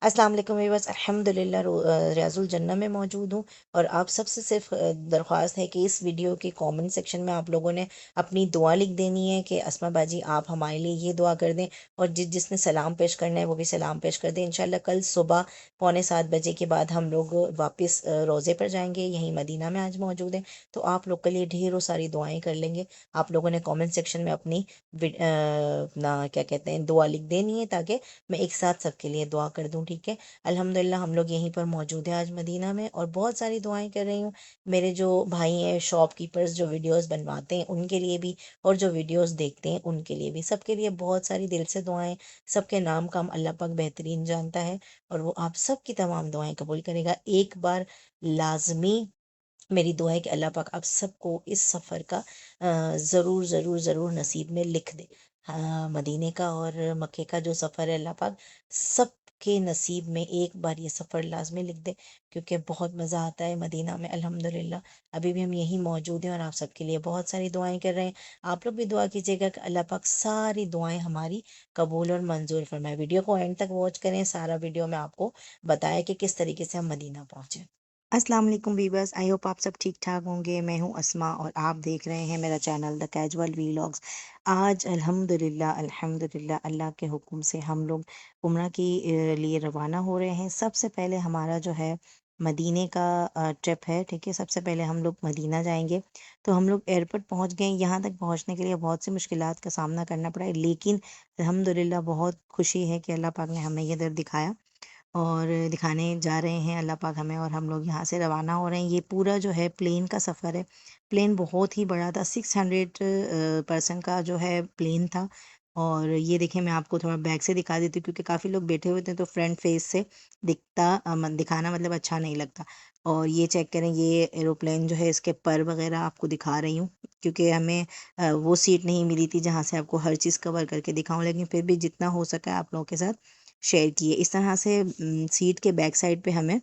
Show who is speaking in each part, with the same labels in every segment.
Speaker 1: अस्सलाम वालेकुम व्यूअर्स। अल्हम्दुलिल्लाह रियाजुल जन्नह में मौजूद हूँ और आप सबसे सिर्फ दरख्वास्त है कि इस वीडियो के कमेंट सेक्शन में आप लोगों ने अपनी दुआ लिख देनी है कि अस्मा बाजी आप हमारे लिए ये दुआ कर दें, और जिसने सलाम पेश करना है वो भी सलाम पेश कर दें। इंशाल्लाह कल सुबह 6:45 के बाद हम लोग वापस रोज़े पर जाएंगे, यहीं मदीना में आज मौजूद हैं। तो आप लोग के लिए ढेरों सारी दुआएँ कर लेंगे। आप लोगों ने कॉमेंट सेक्शन में अपनी ना क्या कहते हैं दुआ लिख देनी है, ताकि मैं एक साथ सबके लिए दुआ कर दूं, ठीक है। अल्हम्दुलिल्लाह हम लोग यहीं पर मौजूद हैं आज मदीना में, और बहुत सारी दुआएं कर रही हूँ। मेरे जो भाई हैं शॉपकीपर्स जो वीडियोस बनवाते हैं उनके लिए भी, और जो वीडियोस देखते हैं उनके लिए भी, सबके लिए बहुत सारी दिल से दुआएं। सबके नाम काम अल्लाह पाक बेहतरीन जानता है, और वो आप सबकी तमाम दुआएं कबूल करेगा। एक बार लाजमी मेरी दुआ है कि अल्लाह पाक आप सबको इस सफ़र का ज़रूर ज़रूर ज़रूर नसीब में लिख दे। हाँ, मदीने का और मक्के का जो सफ़र है अल्लाह पाक सबके नसीब में एक बार ये सफ़र लाजमी लिख दे, क्योंकि बहुत मज़ा आता है मदीना में अल्हम्दुलिल्लाह। अभी भी हम यहीं मौजूद हैं और आप सबके लिए बहुत सारी दुआएं कर रहे हैं। आप लोग भी दुआ कीजिएगा कि अल्लाह पाक सारी दुआएं हमारी कबूल और मंजूर फरमाए। वीडियो को एंड तक वॉच करें, सारा वीडियो में आपको बताया कि किस तरीके से हम मदीना पहुँचे। अस्सलाम वालेकुम वीवर्स, आई होप आप सब ठीक ठाक होंगे। मैं हूं अस्मा और आप देख रहे हैं मेरा चैनल द कैजुअल वीलॉग्स। आज अल्हम्दुलिल्लाह अल्हम्दुलिल्लाह अल्लाह के हुक्म से हम लोग उम्रा के लिए रवाना हो रहे हैं। सबसे पहले हमारा जो है मदीने का ट्रिप है, ठीक है। सबसे पहले हम लोग मदीना जाएंगे। तो हम लोग एयरपोर्ट पहुंच गए। यहाँ तक पहुंचने के लिए बहुत सी मुश्किलात का सामना करना पड़ा है, लेकिन अल्हम्दुलिल्लाह बहुत खुशी है कि अल्लाह पाक ने हमें ये दर दिखाया और दिखाने जा रहे हैं अल्लाह पाक हमें, और हम लोग यहाँ से रवाना हो रहे हैं। ये पूरा जो है प्लेन का सफ़र है। प्लेन बहुत ही बड़ा था, 600 पर्सन का जो है प्लेन था। और ये देखिए मैं आपको थोड़ा बैक से दिखा देती हूँ, क्योंकि काफ़ी लोग बैठे हुए थे तो फ्रंट फेस से दिखाना मतलब अच्छा नहीं लगता। और ये चेक करें, ये एरोप्लेन जो है इसके पर वगैरह आपको दिखा रही हूँ, क्योंकि हमें वो सीट नहीं मिली थी जहाँ से आपको हर चीज़ कवर करके दिखाऊं, लेकिन फिर भी जितना हो सका आप लोगों के साथ शेयर किए। इस तरह से सीट के बैक साइड पे हमें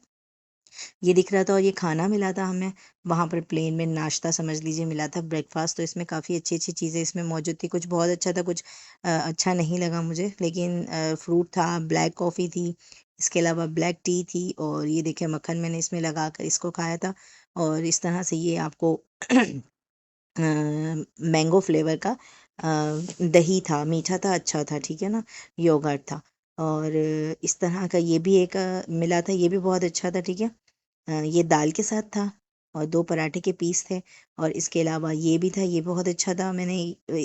Speaker 1: ये दिख रहा था, और ये खाना मिला था हमें वहाँ पर प्लेन में। नाश्ता समझ लीजिए मिला था, ब्रेकफास्ट। तो इसमें काफ़ी अच्छी अच्छी चीज़ें इसमें मौजूद थी। कुछ बहुत अच्छा था, कुछ अच्छा नहीं लगा मुझे, लेकिन फ्रूट था, ब्लैक कॉफ़ी थी, इसके अलावा ब्लैक टी थी, और ये देखिए मक्खन मैंने इसमें लगा कर इसको खाया था। और इस तरह से ये आपको मैंगो फ्लेवर का दही था, मीठा था, अच्छा था, ठीक है ना। योगर्ट था। और इस तरह का ये भी एक मिला था, ये भी बहुत अच्छा था, ठीक है। ये दाल के साथ था, और दो पराठे के पीस थे। और इसके अलावा ये भी था, ये बहुत अच्छा था। मैंने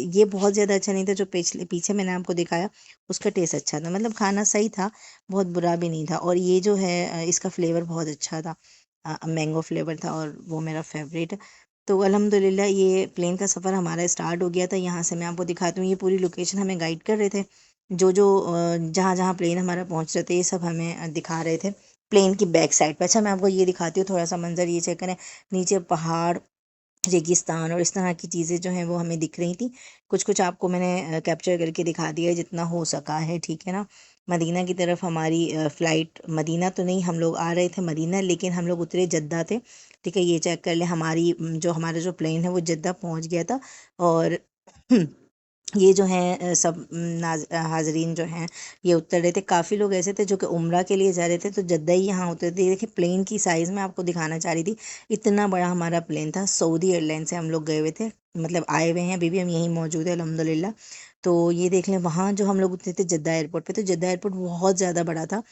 Speaker 1: ये बहुत ज़्यादा अच्छा नहीं था, जो पिछले पीछे मैंने आपको दिखाया उसका टेस्ट अच्छा था, मतलब खाना सही था, बहुत बुरा भी नहीं था। और ये जो है इसका फ्लेवर बहुत अच्छा था, मैंगो फ्लेवर था, और वो मेरा फेवरेट। तो अल्हम्दुलिल्लाह ये प्लेन का सफ़र हमारा स्टार्ट हो गया था। यहाँ से मैं आपको दिखाती हूँ, ये पूरी लोकेशन हमें गाइड कर रहे थे, जो जो जहाँ जहाँ प्लेन हमारा पहुँच रहे थे ये सब हमें दिखा रहे थे प्लेन की बैक साइड पे। अच्छा मैं आपको ये दिखाती हूँ थोड़ा सा मंजर, ये चेक करें। नीचे पहाड़, रेगिस्तान और इस तरह की चीज़ें जो हैं वो हमें दिख रही थी। कुछ कुछ आपको मैंने कैप्चर करके दिखा दिया है जितना हो सका है, ठीक है ना। मदीना की तरफ हमारी फ़्लाइट, मदीना तो नहीं, हम लोग आ रहे थे मदीना, लेकिन हम लोग उतरे जद्दा थे, ठीक है। ये चेक कर ले, हमारी जो हमारा जो प्लेन है वो जद्दा पहुंच गया था। और ये जो हैं सब हाजरीन जो हैं ये उतर रहे थे। काफ़ी लोग ऐसे थे जो कि उम्रा के लिए जा रहे थे, तो जद्दा ही यहाँ उतरे थे। ये देखिए प्लेन की साइज़ में आपको दिखाना चाह रही थी, इतना बड़ा हमारा प्लेन था। सऊदी एयरलाइन से हम लोग गए हुए थे, मतलब आए हुए हैं, अभी भी हम यहीं मौजूद है अल्हम्दुलिल्लाह। तो ये देख लें, वहाँ जो हम लोग उतरे थे जद्दा एयरपोर्ट पे, तो जद्दा एयरपोर्ट बहुत ज़्यादा बड़ा था,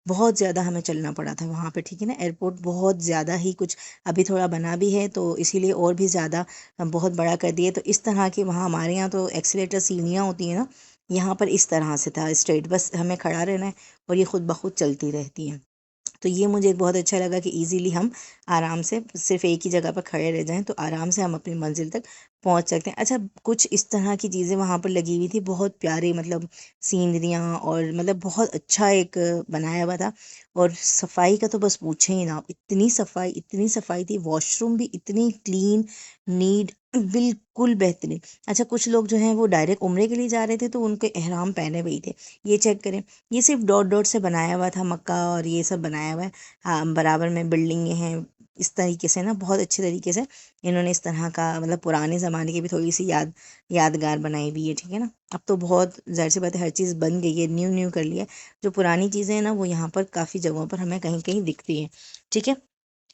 Speaker 1: बहुत ज़्यादा हमें चलना पड़ा था वहाँ पे, ठीक है ना। एयरपोर्ट बहुत ज़्यादा ही, कुछ अभी थोड़ा बना भी है तो इसीलिए और भी ज़्यादा बहुत बड़ा कर दिए। तो इस तरह की, वहाँ हमारे यहाँ तो एक्सीलेटर सीढ़ियाँ होती हैं ना, यहाँ पर इस तरह से था स्ट्रेट, बस हमें खड़ा रहना है और ये खुद ब खुद चलती रहती हैं। तो ये मुझे बहुत अच्छा लगा कि इजीली हम आराम से सिर्फ एक ही जगह पर खड़े रह जाएं तो आराम से हम अपनी मंजिल तक पहुंच सकते हैं। अच्छा कुछ इस तरह की चीज़ें वहाँ पर लगी हुई थी, बहुत प्यारी, मतलब सीनरियाँ, और मतलब बहुत अच्छा एक बनाया हुआ था। और सफाई का तो बस पूछे ही ना, इतनी सफाई थी, वॉशरूम भी इतनी क्लीन, नीट, बिल्कुल बेहतरीन। अच्छा कुछ लोग जो हैं वो डायरेक्ट उम्रे के लिए जा रहे थे, तो उनके एहराम पहने हुए ही थे। ये चेक करें, ये सिर्फ डॉट डॉट से बनाया हुआ था मक्का, और ये सब बनाया हुआ है। हाँ, बराबर में बिल्डिंगें हैं, इस तरीके से ना बहुत अच्छे तरीके से इन्होंने इस तरह का मतलब पुराने ज़माने की भी थोड़ी सी यादगार बनाई हुई है, ठीक है ना। अब तो बहुत ज़ाहिर सी बात है, हर चीज़ बन गई है, न्यू न्यू कर लिया है। जो पुरानी चीज़ें हैं ना वो यहाँ पर काफ़ी जगहों पर हमें कहीं कहीं दिखती हैं, ठीक है।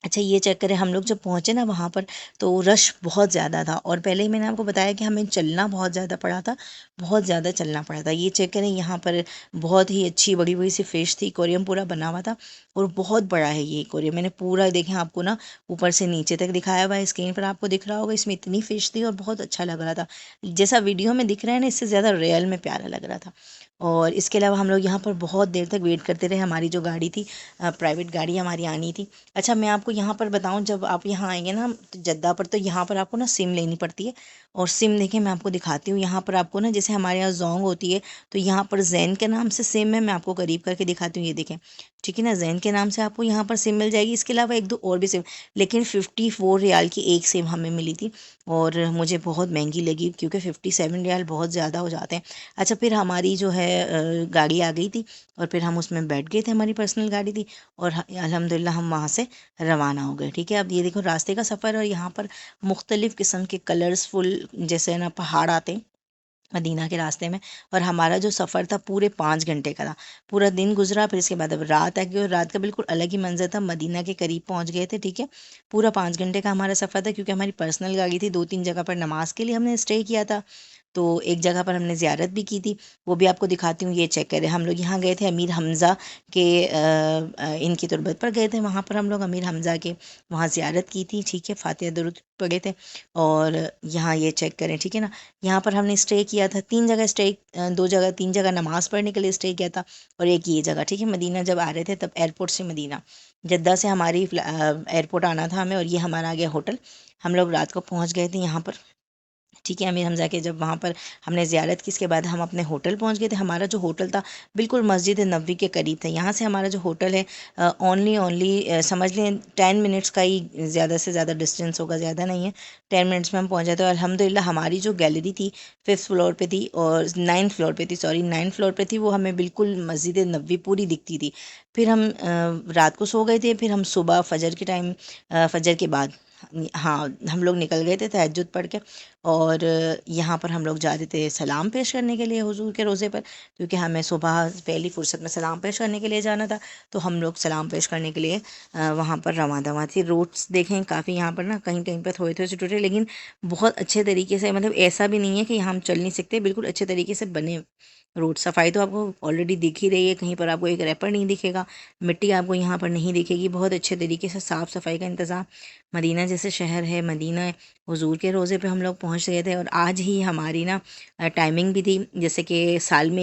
Speaker 1: अच्छा ये चेक करें, हम लोग जब पहुँचे ना वहाँ पर तो रश बहुत ज़्यादा था, और पहले ही मैंने आपको बताया कि हमें चलना बहुत ज़्यादा पड़ा था, बहुत ज़्यादा चलना पड़ा था। ये चेक करें, यहाँ पर बहुत ही अच्छी बड़ी बड़ी सी फ़िश थी, एक्वेरियम पूरा बना हुआ था, और बहुत बड़ा है ये एक्वेरियम। मैंने पूरा देखें आपको ना ऊपर से नीचे तक दिखाया हुआ है, स्क्रीन पर आपको दिख रहा होगा। इसमें इतनी फ़िश थी और बहुत अच्छा लग रहा था, जैसा वीडियो में दिख रहा है ना इससे ज़्यादा रियल में प्यारा लग रहा था। और इसके अलावा हम लोग यहाँ पर बहुत देर तक वेट करते रहे, हमारी जो गाड़ी थी, प्राइवेट गाड़ी हमारी आनी थी। अच्छा मैं आपको यहाँ पर बताऊँ, जब आप यहाँ आएंगे ना तो जद्दा पर, तो यहाँ पर आपको ना सिम लेनी पड़ती है। और सिम देखें मैं आपको दिखाती हूँ, यहाँ पर आपको ना जैसे हमारे यहाँ जोंग होती है, तो यहाँ पर जैन के नाम से सिम है। मैं आपको करीब करके दिखाती हूँ, ये देखें, ठीक है ना, जैन के नाम से आपको यहाँ पर सिम मिल जाएगी। इसके अलावा एक दो और भी सिम, लेकिन 54 रियाल की एक सिम हमें मिली थी, और मुझे बहुत महंगी लगी, क्योंकि 57 रियाल बहुत ज़्यादा हो जाते हैं। अच्छा फिर हमारी जो है गाड़ी आ गई थी, और फिर हम उसमें बैठ गए थे, हमारी पर्सनल गाड़ी थी, और अल्हम्दुलिल्लाह हम वहाँ से रवाना हो गए, ठीक है। अब ये देखो रास्ते का सफ़र, और यहाँ पर मुख्तलिफ़ किस्म के कलर्सफुल जैसे ना पहाड़ आते हैं मदीना के रास्ते में। और हमारा जो सफ़र था पूरे 5 घंटे का था, पूरा दिन गुजरा, फिर इसके बाद अब रात आ गई, और रात का बिल्कुल अलग ही मंजर था, मदीना के करीब पहुंच गए थे, ठीक है। पूरा 5 घंटे का हमारा सफ़र था, क्योंकि हमारी पर्सनल गाड़ी थी। 2-3 जगह पर नमाज के लिए हमने स्टे किया था, तो एक जगह पर हमने ज़ियारत भी की थी, वो भी आपको दिखाती हूँ। ये चेक करें, हम लोग यहाँ गए थे अमीर हमज़ा के इनकी तुरबत पर गए थे, वहाँ पर हम लोग अमीर हमज़ा के वहाँ ज़ियारत की थी, ठीक है, फातिहा दुरूद पढ़े थे। और यहाँ ये चेक करें, ठीक है ना, यहाँ पर हमने स्टे किया था 3 जगह स्टे, 2 जगह 3 जगह नमाज़ पढ़ने के लिए स्टे किया था, और एक ये जगह, ठीक है। मदीना जब आ रहे थे तब एयरपोर्ट से मदीना, जद्दा से हमारी एयरपोर्ट आना था हमें, और ये हमारा आ गया होटल। हम लोग रात को पहुँच गए थे यहाँ पर, ठीक है। अमीर हमज़ा के जब वहाँ पर हमने ज़ियारत की, इसके बाद हम अपने होटल पहुँच गए थे। हमारा जो होटल था बिल्कुल मस्जिद नबवी के करीब था। यहाँ से हमारा जो होटल है ओनली ओनली समझ लें 10 मिनट्स का ही ज़्यादा से ज़्यादा डिस्टेंस होगा, ज़्यादा नहीं है। 10 मिनट्स में हम पहुँच जाते। और अल्हम्दुलिल्लाह हमारी जो गैलरी थी 5th फ्लोर पे थी, और 9th फ्लोर पे थी, सॉरी 9th फ्लोर पे थी, वो हमें बिल्कुल मस्जिद नबवी पूरी दिखती थी। फिर हम रात को सो गए थे, फिर हम सुबह फजर के टाइम, फजर के बाद, हाँ, हम लोग निकल गए थे तहज्जुद पढ़ के, और यहाँ पर हम लोग जा रहे थे सलाम पेश करने के लिए हुजूर के रोज़े पर, क्योंकि हमें सुबह पहली फुर्सत में सलाम पेश करने के लिए जाना था। तो हम लोग सलाम पेश करने के लिए वहाँ पर रवां दवा थे। रोड्स देखें काफ़ी यहाँ पर ना कहीं कहीं पर थोड़े थोड़े से टूटे, लेकिन बहुत अच्छे तरीके से, मतलब ऐसा भी नहीं है कि यहाँ हम चल नहीं सकते, बिल्कुल अच्छे तरीके से बने रोड। सफाई तो आपको ऑलरेडी दिख ही रही है, कहीं पर आपको एक रैपर नहीं दिखेगा, मिट्टी आपको यहाँ पर नहीं दिखेगी, बहुत अच्छे तरीके से साफ़ सफाई का इंतज़ाम। मदीना जैसे शहर है, मदीना हुजूर के रोज़े पे हम लोग पहुँच गए थे। और आज ही हमारी ना टाइमिंग भी थी, जैसे कि साल में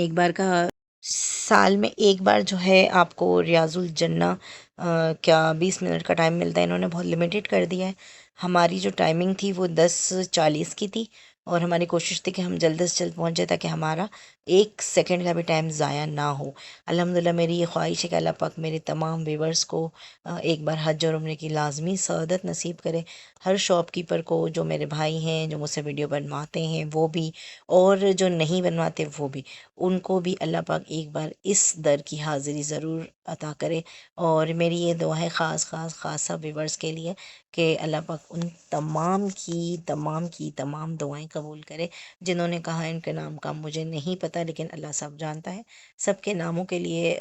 Speaker 1: एक बार जो है आपको रियाजुल जन्ना क्या 20 मिनट का टाइम मिलता है, इन्होंने बहुत लिमिटेड कर दिया है। हमारी जो टाइमिंग थी वो 10:40 की थी, और हमारी कोशिश थी कि हम जल्द से जल्द पहुँच जाए, ताकि हमारा 1 सेकंड का भी टाइम ज़ाया ना हो। अल्हम्दुलिल्लाह मेरी ये ख्वाहिश है कि अल्लाह पाक मेरे तमाम व्यूवर्स को एक बार हज और उम्रे की लाजमी सआदत नसीब करे। हर शॉपकीपर को, जो मेरे भाई हैं जो मुझसे वीडियो बनवाते हैं वो भी, और जो नहीं बनवाते वो भी, उनको भी अल्लाह पाक एक बार इस दर की हाज़िरी ज़रूर अता करे। और मेरी ये दुआ है ख़ास सब व्यूवर्स के लिए, कि अल्लाह पाक उन तमाम दुआएं कबूल करे, जिन्होंने कहा इनके नाम का मुझे नहीं पता, लेकिन अल्लाह सब जानता है। सबके नामों के लिए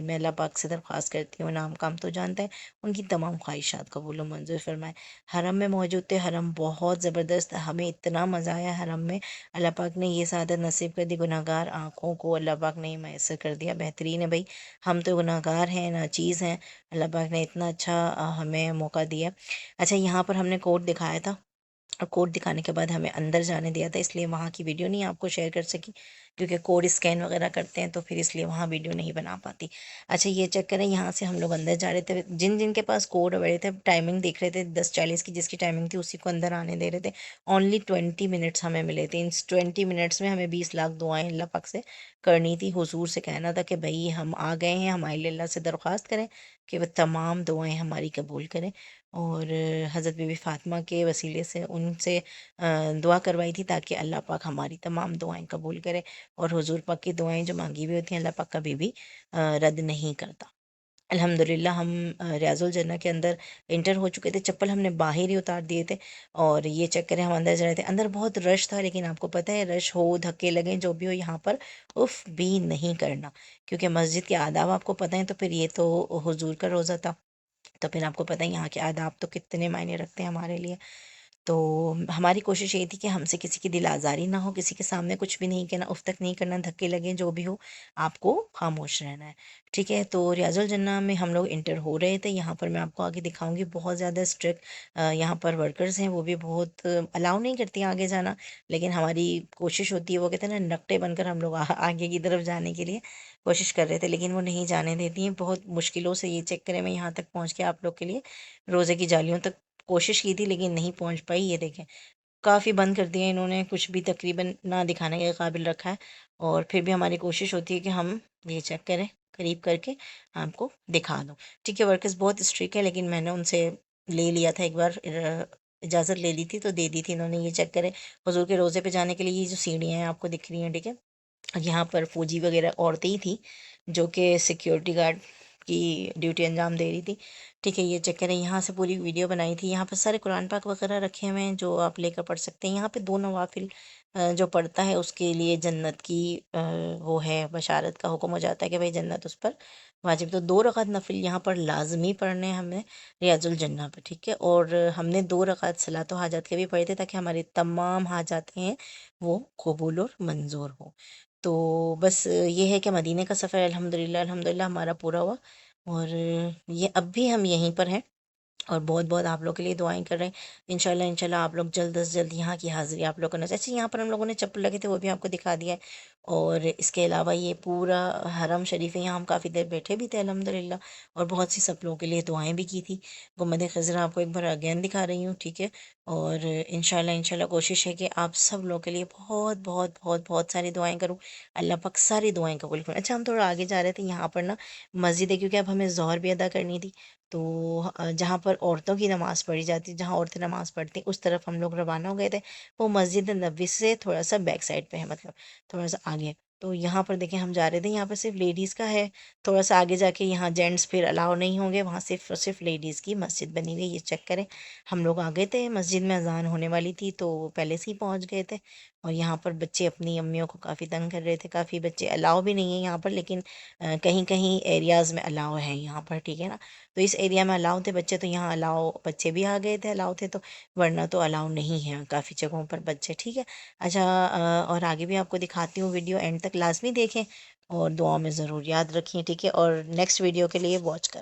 Speaker 1: मैं अल्लाह पाक से दरख्वास्त करती हूँ, नाम काम तो जानता है, उनकी तमाम ख्वाहिशात कबूल व मंजूर फरमाए। हरम में मौजूद थे, हरम बहुत ज़बरदस्त, हमें इतना मज़ा आया हरम में। अल्लाह पाक ने ये सादत नसीब कर दी, गुनाहगार आँखों को अल्लाह पाक ने मैसर कर दिया। बेहतरीन है भाई, हम तो गुनाहगार हैं ना चीज़ हैं, अल्लाह पाक ने इतना अच्छा हमें मौका दिया। अच्छा यहाँ पर हमने कोड दिखाया था, और कोड दिखाने के बाद हमें अंदर जाने दिया था, इसलिए वहाँ की वीडियो नहीं आपको शेयर कर सकी, क्योंकि कोड स्कैन वगैरह करते हैं तो फिर इसलिए वहाँ वीडियो नहीं बना पाती। अच्छा ये चेक करें, यहाँ से हम लोग अंदर जा रहे थे, जिन जिन के पास कोड अवेलेबल थे, टाइमिंग देख रहे थे 10:40 की, जिसकी टाइमिंग थी उसी को अंदर आने दे रहे थे। ओनली 20 मिनट्स हमें मिले थे, इन 20 मिनट्स में हमें 20 लाख दुआएं अल्लाह पाक से करनी थी। हुजूर से कहना था कि भाई हम आ गए हैं, हमारे लिए अल्लाह से दरख्वास्त करें कि वह तमाम दुआएं हमारी कबूल करें। और हज़रत बीबी फ़ातिमा के वसीले से उनसे दुआ करवाई थी, ताकि अल्लाह पाक हमारी तमाम दुआएं कबूल करे। और हुजूर पाक की दुआएं जो मांगी हुई होती हैं अल्लाह पाक कभी भी रद्द नहीं करता। अल्हम्दुलिल्लाह हम रियाजुल जन्नह के अंदर इंटर हो चुके थे। चप्पल हमने बाहर ही उतार दिए थे और ये चेक करें हम अंदर जा रहे थे। अंदर बहुत रश था, लेकिन आपको पता है रश हो धक्के लगे जो भी हो, यहाँ पर उफ भी नहीं करना, क्योंकि मस्जिद के आदाब आपको पता है। तो फिर ये तो हुजूर का रोज़ा था, तो फिर आपको पता है यहाँ के आदाब तो कितने मायने रखते हैं हमारे लिए। तो हमारी कोशिश ये थी कि हमसे किसी की दिल आज़ारी ना हो, किसी के सामने कुछ भी नहीं कहना, उफ तक नहीं करना, धक्के लगे जो भी हो, आपको खामोश रहना है। ठीक है, तो रियाजुल जन्ना में हम लोग इंटर हो रहे थे। यहाँ पर मैं आपको आगे दिखाऊंगी, बहुत ज़्यादा स्ट्रिक्ट यहाँ पर वर्कर्स हैं, वो भी बहुत अलाउ नहीं करती हैं आगे जाना। लेकिन हमारी कोशिश होती है, वो कहते हैं ना नकटे बनकर हम लोग आगे की तरफ जाने के लिए कोशिश कर रहे थे, लेकिन वो नहीं जाने देती हैं। बहुत मुश्किलों से ये चेक करें मैं यहाँ तक पहुँच के आप लोग के लिए रोज़े की जालियों तक कोशिश की थी, लेकिन नहीं पहुंच पाई। ये देखें, काफ़ी बंद कर दिया इन्होंने, कुछ भी तकरीबन ना दिखाने के काबिल रखा है। और फिर भी हमारी कोशिश होती है कि हम ये चेक करें, करीब करके आपको दिखा दूँ। ठीक है, वर्कर्स बहुत स्ट्रिक्ट है, लेकिन मैंने उनसे ले लिया था एक बार, इजाज़त ले ली थी तो दे दी थी इन्होंने। ये चेक करें, हुजूर के रोज़े पे जाने के लिए ये जो सीढ़ियाँ हैं आपको दिख रही हैं, ठीक है, यहाँ पर फौजी वगैरह औरतें ही थी जो कि सिक्योरिटी गार्ड की ड्यूटी अंजाम दे रही थी। ठीक है, ये चेक करें, यहाँ से पूरी वीडियो बनाई थी। यहाँ पर सारे कुरान पाक वगैरह रखे हुए हैं जो आप लेकर पढ़ सकते हैं। यहाँ पे दो नवाफिल जो पढ़ता है उसके लिए जन्नत की वो है, बशारत का हुक्म हो जाता है कि भाई जन्नत उस पर वाजिब। तो 2 रकात नफिल यहाँ पर लाजमी पढ़ने हैं हमने रियाजुल जन्ना पे। ठीक है, और हमने 2 रकात सलातो हाजात के भी पढ़े थे, ताकि हमारी तमाम हाजात हैं वो कबूल और मंजूर हो। तो बस ये है कि मदीने का सफ़र अल्हम्दुलिल्लाह अल्हम्दुलिल्लाह हमारा पूरा हुआ। और ये अब भी हम यहीं पर हैं, और बहुत बहुत आप लोग के लिए दुआएं कर रहे हैं। इंशाल्लाह इंशाल्लाह आप लोग जल्द से जल्द यहाँ की हाज़िरी आप लोगों को नज़र। अच्छा, यहाँ पर हम लोगों ने चप्पल लगे थे वो भी आपको दिखा दिया है। और इसके अलावा ये पूरा हरम शरीफ है, यहाँ हम काफ़ी देर बैठे भी थे अल्हम्दुलिल्लाह, और बहुत सी सब लोगों के लिए दुआएं भी की थी। गुम्बद खज़रा आपको एक बार अगेन दिखा रही हूँ, ठीक है। और इंशाल्लाह इंशाल्लाह कोशिश है कि आप सब लोगों के लिए बहुत बहुत बहुत बहुत सारी दुआएं करूँ, अल्लाह पाक सारी दुआएं कबूल करें। अच्छा, हम थोड़ा आगे जा रहे थे, यहाँ पर ना मस्जिद है, क्योंकि अब हमें ज़ोहर भी अदा करनी थी। तो जहाँ पर औरतों की नमाज़ पढ़ी जाती, जहाँ औरतें नमाज़ पढ़ती, उस तरफ हम लोग रवाना हो गए थे। वो मस्जिद नबी से थोड़ा सा बैक साइड पे है, मतलब थोड़ा सा आगे। तो यहाँ पर देखें हम जा रहे थे, यहाँ पर सिर्फ लेडीज़ का है। थोड़ा सा आगे जाके यहाँ जेंट्स फिर अलाउ नहीं होंगे, वहाँ सिर्फ और सिर्फ लेडीज़ की मस्जिद बनी हुई है। ये चेक करें, हम लोग आ गए थे, मस्जिद में अजान होने वाली थी तो पहले से ही पहुँच गए थे। और यहाँ पर बच्चे अपनी अम्मियों को काफ़ी तंग कर रहे थे, काफ़ी बच्चे अलाउ भी नहीं है यहाँ पर, लेकिन कहीं कहीं एरियाज़ में अलाउ है यहाँ पर, ठीक है ना। तो इस एरिया में अलाउ थे बच्चे, तो यहाँ अलाउ बच्चे भी आ गए थे, अलाउ थे तो, वरना तो अलाउ नहीं है काफ़ी जगहों पर बच्चे, ठीक है। अच्छा, और आगे भी आपको दिखाती हूँ, वीडियो एंड तक लाजमी देखें और दुआ में ज़रूर याद रखें, ठीक है। और नेक्स्ट वीडियो के लिए वॉच कर